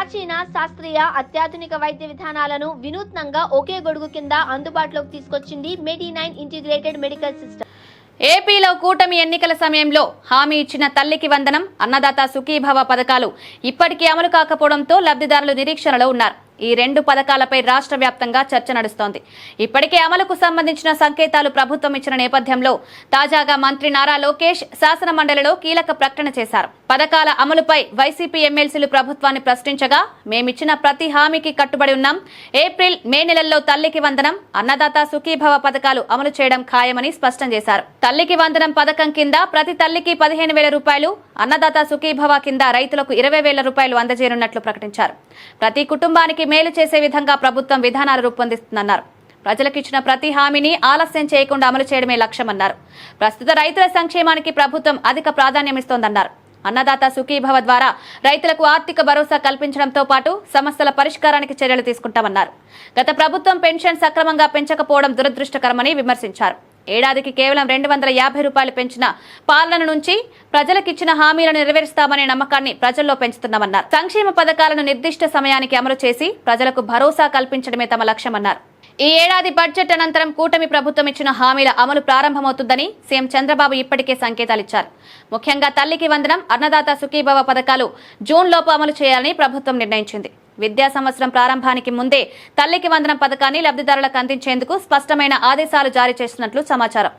ప్రాచీన శాస్త్రీయ అత్యాధునిక వైద్య విధానాలను వినూత్నంగా ఒకే గొడుగు కింద అందుబాటులోకి తీసుకొచ్చింది మెడి9 ఇంటిగ్రేటెడ్ మెడికల్ సిస్టమ్. ఏపీలో కూటమి ఎన్నికల సమయంలో హామీ ఇచ్చిన తల్లికి వందనం, అన్నదాత సుఖీభవ పథకాలు ఇప్పటికీ అమలు కాకపోవడంతో లబ్ధిదారులు నిరీక్షణలో ఉన్నారు. ఈ రెండు పథకాలపై రాష్ట్ర వ్యాప్తంగా చర్చ నడుస్తోంది. ఇప్పటికే అమలుకు సంబంధించిన సంకేతాలు ప్రభుత్వం ఇచ్చిన నేపథ్యంలో తాజాగా మంత్రి నారా లోకేష్ శాసన మండలిలో కీలక ప్రకటన చేశారు. పథకాల అమలుపై వైసీపీ ఎమ్మెల్సీలు ప్రభుత్వాన్ని ప్రశ్నించగా, మేమిచ్చిన ప్రతి హామీకి కట్టుబడి ఉన్నాం, ఏప్రిల్, మే నెలల్లో తల్లికి వందనం, అన్నదాత సుఖీభవ పథకాలు అమలు చేయడం ఖాయమని స్పష్టం చేశారు. తల్లికి వందనం పథకం కింద ప్రతి తల్లికి 15,000 రూపాయలు, అన్నదాత సుఖీభవ కింద రైతులకు 20,000 రూపాయలు అందజేయనున్నట్లు ప్రకటించారు. ప్రతి కుటుంబానికి మేలు చేసే విధంగా ప్రభుత్వం విధానాలు రూపొందిస్తుందన్నారు. ప్రజలకు ఇచ్చిన ప్రతి హామీని ఆలస్యం చేయకుండా అమలు చేయడమే లక్ష్యమన్నారు. ప్రస్తుత రైతుల సంక్షేమానికి ప్రభుత్వం అధిక ప్రాధాన్యమిస్తోందన్నారు. అన్నదాత సుఖీభవ ద్వారా రైతులకు ఆర్థిక భరోసా కల్పించడంతో పాటు సమస్యల పరిష్కారానికి చర్యలు తీసుకుంటామన్నారు. గత ప్రభుత్వం పెన్షన్ సక్రమంగా పెంచకపోవడం దురదృష్టకరమని విమర్శించారు. ఏడాదికి కేవలం 250 రూపాయలు పెంచిన పాలన నుంచి ప్రజలకిచ్చిన హామీలను నెరవేరుస్తామనే నమ్మకాన్ని ప్రజల్లో పెంచుతున్నామన్నారు. సంక్షేమ పథకాలను నిర్దిష్ట సమయానికి అమలు చేసి ప్రజలకు భరోసా కల్పించడమే తమ లక్ష్యమన్నారు. ఈ ఏడాది బడ్జెట్ అనంతరం కూటమి ప్రభుత్వం ఇచ్చిన హామీల అమలు ప్రారంభమవుతుందని సీఎం చంద్రబాబు ఇప్పటికే సంకేతాలిచ్చారు. ముఖ్యంగా తల్లికి వందనం, అన్నదాత సుఖీభవ పథకాలు జూన్ లోపు అమలు చేయాలని ప్రభుత్వం నిర్ణయించింది. విద్యా సంవత్సరం ప్రారంభానికి ముందే తల్లికి వందనం పథకాన్ని లబ్ధిదారులకు అందించేందుకు స్పష్టమైన ఆదేశాలు జారీ చేస్తున్నట్లు సమాచారం.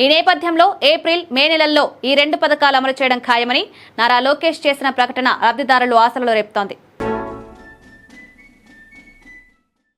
ఈ నేపథ్యంలో ఏప్రిల్, మే నెలల్లో ఈ రెండు పథకాలు అమలు చేయడం ఖాయమని నారా లోకేష్ చేసిన ప్రకటన లబ్ధిదారులు ఆశలు రేపుతోంది.